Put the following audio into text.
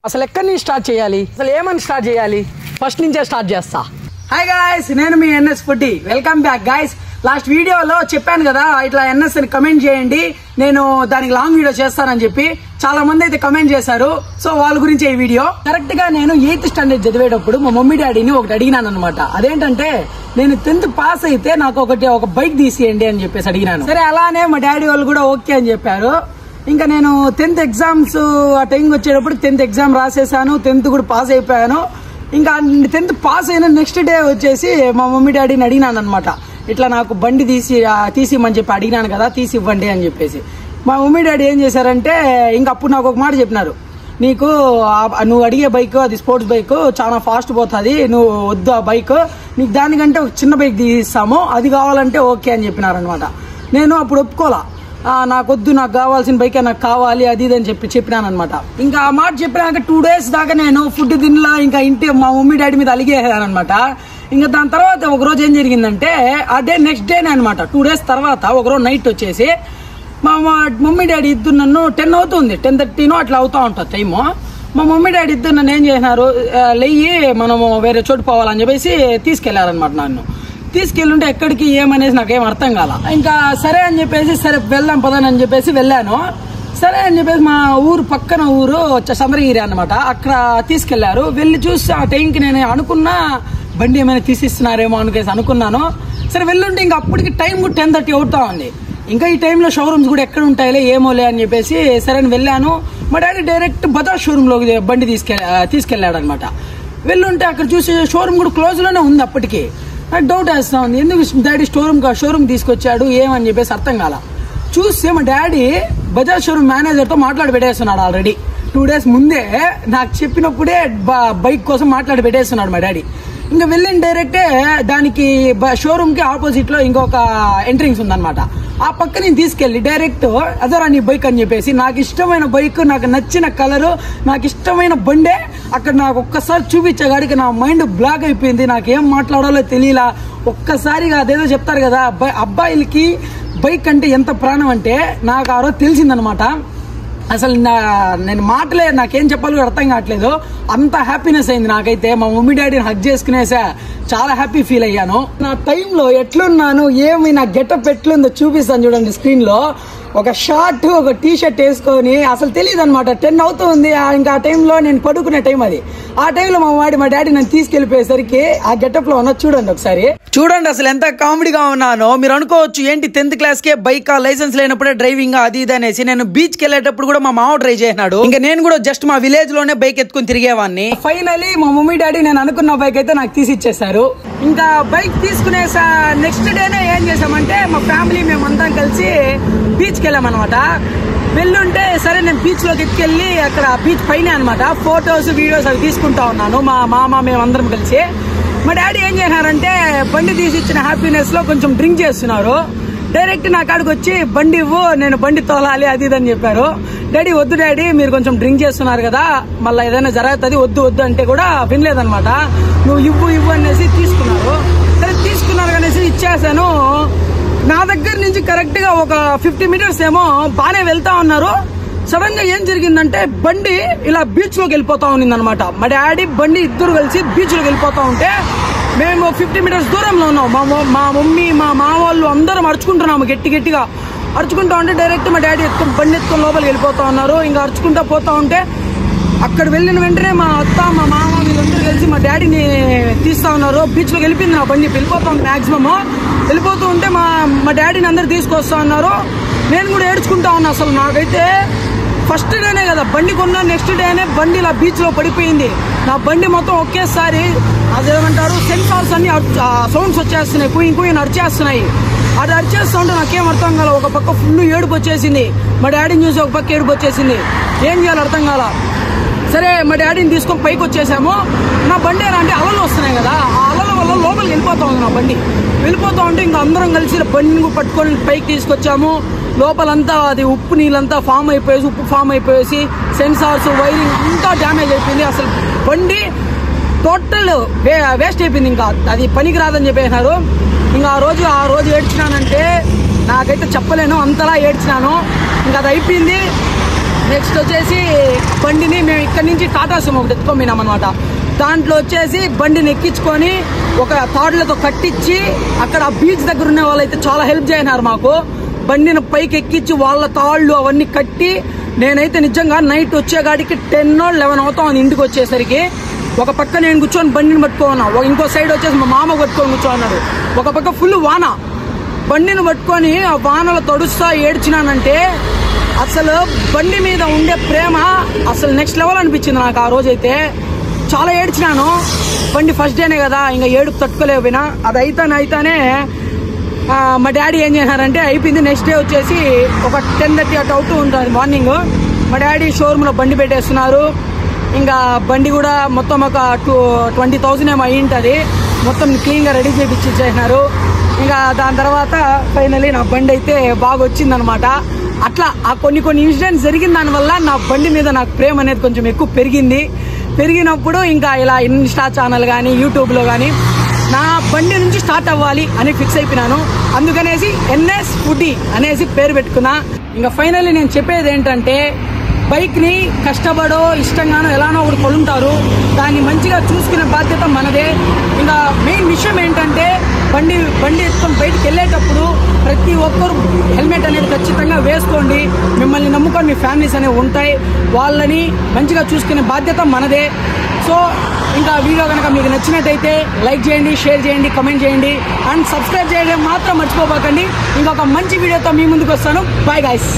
అసలు ఎక్కడి నుంచి స్టార్ట్ చేయాలి, అసలు ఏమని స్టార్ట్ చేయాలి, ఫస్ట్ నుంచే స్టార్ట్ చేస్తా. హాయ్ గాయ్స్, నేను మీ NS foodie. Welcome back guys. Last వీడియోలో చెప్పాను కదా ఇట్లా ఎన్ఎస్ అని కమెంట్ చేయండి, నేను దానికి లాంగ్ వీడియో చేస్తానని చెప్పి చాలా మంది అయితే కమెంట్ చేశారు. సో వాళ్ళ గురించి ఈ వీడియో. కరెక్ట్ గా నేను 8th స్టాండర్డ్ చదివేటప్పుడు మా మమ్మీ డాడీని ఒకటి అడిగినాను అనమాట. అదేంటంటే నేను 10th పాస్ అయితే నాకు ఒక బైక్ తీసేయండి అని చెప్పేసి అడిగినాను. సరే అలానే మా డాడీ వాళ్ళు కూడా ఓకే అని చెప్పారు. ఇంకా నేను 10th ఎగ్జామ్స్ ఆ టైంకి వచ్చేటప్పుడు 10th ఎగ్జామ్ రాసేసాను, 10th కూడా పాస్ అయిపోయాను. ఇంకా 10th పాస్ అయిన నెక్స్ట్ డే వచ్చేసి మా మమ్మీ డాడీని అడిగినాను అనమాట. ఇట్లా నాకు బండి తీసిమని చెప్పి అడిగినాను కదా, తీసి ఇవ్వండి అని చెప్పేసి. మా మమ్మీ డాడీ ఏం చేశారంటే ఇంకా అప్పుడు నాకు ఒక మాట చెప్పినారు, నువ్వు అడిగే బైక్ అది స్పోర్ట్స్ బైక్, చాలా ఫాస్ట్ పోతుంది, నువ్వు వద్దు ఆ బైక్, నీకు దానికంటే ఒక చిన్న బైక్ తీసిస్తాము, అది కావాలంటే ఓకే అని చెప్పినారు అనమాట. నేను అప్పుడు ఒప్పుకోలా, నాకొద్దు, నాకు కావాల్సిన బైకే నాకు కావాలి అది ఇది అని చెప్పినాను అనమాట. ఇంకా ఆ మాట చెప్పినాక 2 days దాకా నేను ఫుడ్ తినలా, ఇంకా ఇంటి మా మమ్మీ డాడీ మీద అలిగేసాను అనమాట. ఇంకా దాని తర్వాత ఒక రోజు ఏం జరిగిందంటే అదే నెక్స్ట్ డేనే అనమాట. 2 days తర్వాత ఒకరోజు నైట్ వచ్చేసి మా మమ్మీ డాడీ ఇద్దరు నన్ను 10 అవుతుంది, 10:30 అట్లా అవుతా ఉంటుంది టైము. మా మమ్మీ డాడీ ఇద్దరు నన్ను ఏం చేసినారు, లెయ్యి మనము వేరే చోటు పోవాలని చెప్పేసి తీసుకెళ్లారనమాట. నన్ను తీసుకెళ్ళుంటే ఎక్కడికి ఏమనేసి నాకేం అర్థం కాల. ఇంకా సరే అని చెప్పేసి సరే వెళ్దాం పదని చెప్పేసి వెళ్ళాను. సరే అని చెప్పేసి మా ఊరు పక్కన ఊరు చంద్రగిరి అనమాట, అక్కడ తీసుకెళ్లారు. వెళ్ళి చూసి ఆ టైంకి నేను అనుకున్నా బండి ఏమైనా తీసిస్తున్నారేమో అనుకున్నాను. సరే వెళ్ళుంటే ఇంకా అప్పటికి టైం కూడా 10:30 అవుతా ఉంది. ఇంకా ఈ టైంలో షోరూమ్స్ కూడా ఎక్కడ ఉంటాయిలే ఏమోలే అని చెప్పేసి సరే అని వెళ్ళాను. మా డాడీ డైరెక్ట్ బజాజ్ షోరూంలోకి బండి తీసుకెళ్లాడు అనమాట. వెళ్ళుంటే అక్కడ చూసి షోరూమ్ కూడా క్లోజ్ లోనే ఉంది. అప్పటికి నాకు డౌట్ వేస్తా ఉంది, ఎందుకు డాడీ షోరూమ్ తీసుకొచ్చాడు ఏమని చెప్పేసి అర్థం కాల. చూస్తే మా డాడీ బజాజ్ షోరూమ్ మేనేజర్తో మాట్లాడి పెట్టేస్తున్నాడు. ఆల్రెడీ 2 days ముందే నాకు చెప్పినప్పుడే బైక్ కోసం మాట్లాడి పెట్టేస్తున్నాడు మా డాడీ. ఇంకా వెళ్ళిన డైరెక్టే దానికి షోరూమ్ కి ఆపోజిట్ లో ఇంకొక ఎంట్రింగ్స్ ఉందన్నమాట. ఆ పక్క నేను తీసుకెళ్లి డైరెక్ట్ అదరా నీ బైక్ అని చెప్పేసి నాకు ఇష్టమైన బైక్, నాకు నచ్చిన కలరు, నాకు ఇష్టమైన బండే అక్కడ నాకు ఒక్కసారి చూపించగాడికి నా మైండ్ బ్లాక్ అయిపోయింది. నాకేం మాట్లాడాలో తెలియలా. ఒక్కసారిగా అదేదో చెప్తారు కదా అబ్బాయిలకి బైక్ అంటే ఎంత ప్రాణం అంటే నాకు ఆ రోజు తెలిసిందనమాట. అసలు నేను మాటలే నాకేం చెప్పాలో అర్థం కావట్లేదు, అంత హ్యాపీనెస్ అయింది నాకైతే. మా మమ్మీ డాడీని హగ్ చేసుకునేసా చాలా హ్యాపీ ఫీల్ అయ్యాను. నా టైంలో ఎట్లున్నాను, ఏమి నా గెటప్ ఎట్లుందో చూపిస్తాను చూడండి స్క్రీన్ లో. ఒక షార్ట్, ఒక టీ షర్ట్ వేసుకొని అసలు తెలియదు అనమాట. 10 అవుతుంది. ఇంకా ఆ టైంలో నేను పడుకునే టైం అది. ఆ టైంలో మా డాడీ నన్ను తీసుకెళ్లిపోయేసరికి ఆ గెటప్ లో ఉన్నా చూడండి ఒకసారి. చూడండి అసలు ఎంత కామెడీగా ఉన్నానో. మీరు అనుకోవచ్చు ఏంటి 10th క్లాస్ కే బైక్ లైసెన్స్ లేనప్పుడే డ్రైవింగ్ అది ఇది అనేసి. నేను బీచ్ కి వెళ్ళేటప్పుడు కూడా మా మామ డ్రైవ్ చేసినాడు. ఇంకా నేను కూడా జస్ట్ మా విలేజ్ లోనే బైక్ ఎత్తుకుని తిరిగేవాడిని. ఫైనలీ మా మమ్మీ డాడీ నేను అనుకున్న బైక్ అయితే నాకు తీసి ఇచ్చేసారు. ఇంకా బైక్ తీసుకునే నెక్స్ట్ డేనే ఏం చేసామంటే మా ఫ్యామిలీ మేమంతా కలిసి బీచ్ కి వెళ్ళామన్నమాట. వెళ్ళుంటే సరే నేను బీచ్ లోకి ఎత్తుకెళ్ళి అక్కడ బీచ్ పైన అనమాట ఫొటోస్ వీడియోస్ అవి తీసుకుంటా ఉన్నాను. మా మామ మేమందరం కలిసి. మా డాడీ ఏం చేశారంటే బండి తీసి ఇచ్చిన హ్యాపీనెస్ లో కొంచెం డ్రింక్ చేస్తున్నారు. డైరెక్ట్ నా కాడికి వచ్చి బండి ఇవ్వు, నేను బండి తోలాలి అది ఇది అని చెప్పారు. డాడీ వద్దు డాడీ, మీరు కొంచెం డ్రింక్ చేస్తున్నారు కదా, మళ్ళీ ఏదైనా జరుగుతుంది, వద్దు అంటే కూడా వినలేదనమాట. నువ్వు ఇవ్వు అనేసి తీసుకున్నారు. సరే తీసుకున్నారు అనేసి ఇచ్చేసాను. నా దగ్గర నుంచి కరెక్ట్ గా ఒక 50 meters ఏమో బానే వెళ్తా ఉన్నారు. సడన్ గా ఏం జరిగిందంటే బండి ఇలా బీచ్ లోకి వెళ్ళిపోతా ఉంది అనమాట. మా డాడీ బండి ఇద్దరు కలిసి బీచ్ లోకి వెళ్ళిపోతా ఉంటే మేము 50 meters దూరంలో ఉన్నాం. మా మమ్మీ మా మామ వాళ్ళు అందరం అరుచుకుంటున్నాము గట్టిగా అరుచుకుంటా ఉంటే డైరెక్ట్ మా డాడీ బండి ఎత్తుకొని లోపలికి వెళ్ళిపోతా ఉన్నారు. ఇంకా అరుచుకుంటా పోతా ఉంటే అక్కడ వెళ్ళిన వెంటనే మా అత్త మా మామ వీళ్ళందరూ కలిసి మా డాడీని తీస్తా ఉన్నారు. బీచ్ లోకి వెళ్ళిపోయింది నా బండి, వెళ్ళిపోతా ఉంది మాక్సిమం. వెళ్ళిపోతూ ఉంటే మా డాడీని అందరు తీసుకొస్తా ఉన్నారు. నేను కూడా ఏడ్చుకుంటా ఉన్నా. అసలు నాకైతే ఫస్ట్ డేనే కదా బండి కొన్నా, నెక్స్ట్ డేనే బండి ఇలా బీచ్ లో పడిపోయింది. నా బండి మొత్తం ఒకేసారి అదేమంటారు సెన్సార్స్ అన్ని సౌండ్స్ వచ్చేస్తున్నాయి, కుయ్యి అరిచేస్తున్నాయి. అది అరిచేస్తూ ఉంటే నాకేం అర్థం కాల. ఒక పక్క ఫుల్ ఏడుపు వచ్చేసింది, మా డాడీని చూసి ఒక పక్క ఏడుపు వచ్చేసింది. ఏం చేయాలో అర్థం కాల. సరే మా డాడీని తీసుకొని పైకి వచ్చేసాము. నా బండి ఎలా అంటే అలలు వస్తున్నాయి కదా, ఆ అలల వల్ల లోపలికి వెళ్ళిపోతా ఉంది నా బండి. వెళ్ళిపోతా ఉంటే ఇంకా అందరం కలిసి బండిని పట్టుకొని పైకి తీసుకొచ్చాము. లోపలంతా అది ఉప్పు నీళ్ళంతా ఉప్పు ఫామ్ అయిపోయేసి సెన్సార్స్ వైరింగ్ అంతా డ్యామేజ్ అయిపోయింది. అసలు బండి టోటల్ వేస్ట్ అయిపోయింది. ఇంకా అది పనికి రాదని చెప్పేసినారు. ఇంకా ఆ రోజు ఏడ్చినానంటే నాకైతే చెప్పలేను, అంతలా ఏడ్చినాను. ఇంకా అది అయిపోయింది. నెక్స్ట్ వచ్చేసి బండిని మేము ఇక్కడి నుంచి టాటా సుమో ఒకటి ఎత్తుకోమినాం అనమాట. దాంట్లో వచ్చేసి బండిని ఎక్కించుకొని ఒక తాడులతో కట్టించి అక్కడ బీచ్ దగ్గర ఉన్న వాళ్ళైతే చాలా హెల్ప్ చేయనారు మాకు. బండిని పైకి ఎక్కించి వాళ్ళ తాళ్ళు అవన్నీ కట్టి నేనైతే నిజంగా నైట్ వచ్చేగాడికి 10 or 11 అవుతాం ఇంటికి వచ్చేసరికి. ఒక పక్క నేను కూర్చొని బండిని పట్టుకోన్నా, ఇంకో సైడ్ వచ్చేసి మా మామ పట్టుకొని కూర్చోన్నాడు. ఒక పక్క ఫుల్ వాన, బండిని పట్టుకొని ఆ వానలో తడుస్తా ఏడ్చినానంటే అసలు బండి మీద ఉండే ప్రేమ అసలు నెక్స్ట్ లెవెల్ అనిపించింది నాకు. ఆ రోజైతే చాలా ఏడ్చినాను. బండి ఫస్ట్ డేనే కదా, ఇంకా ఏడుపు తట్టుకోలేకపోయినా. అది అయితేనే మా డాడీ ఏం చేశారంటే అయిపోయింది. నెక్స్ట్ డే వచ్చేసి ఒక 10:30 అటు అవుతూ ఉంటుంది మార్నింగ్. మా డాడీ షోరూంలో బండి పెట్టేస్తున్నారు. ఇంకా బండి కూడా మొత్తం ఒక 20,000 ఏమో అయి ఉంటుంది. మొత్తం క్లీన్గా రెడీ చేయించేసినారు. ఇంకా దాని తర్వాత ఫైనలీ నా బండి అయితే బాగా వచ్చిందనమాట. అట్లా ఆ కొన్ని ఇన్సిడెంట్స్ జరిగిన దానివల్ల నా బండి మీద నాకు ప్రేమ అనేది కొంచెం ఎక్కువ పెరిగినప్పుడు ఇంకా ఇలా ఇన్స్టా ఛానల్ కానీ యూట్యూబ్లో కానీ నా బండి నుంచి స్టార్ట్ అవ్వాలి అని ఫిక్స్ అయిపోయినాను. అందుకనేసి NS Foodie అనేసి పేరు పెట్టుకున్నా. ఇంకా ఫైనల్లీ నేను చెప్పేది ఏంటంటే బైక్ని కష్టపడో ఇష్టంగానో ఎలానో ఒకటి కొలుంటారు, దాన్ని మంచిగా చూసుకునే బాధ్యత మనదే. ఇంకా మెయిన్ విషయం ఏంటంటే బండి ఎత్తుకొని బయటికి వెళ్ళేటప్పుడు ప్రతి ఒక్కరు హెల్మెట్ అనేది ఖచ్చితంగా వేసుకోండి. మిమ్మల్ని నమ్ముకొని మీ ఫ్యామిలీస్ అనేవి ఉంటాయి, వాళ్ళని మంచిగా చూసుకునే బాధ్యత మనదే. సో ఇంకా వీడియో కనుక మీకు నచ్చినట్టయితే లైక్ చేయండి, షేర్ చేయండి, కమెంట్ చేయండి అండ్ సబ్స్క్రైబ్ చేయడం మాత్రం మర్చిపోకండి. ఇంకొక మంచి వీడియోతో మీ ముందుకు వస్తాను. Bye guys.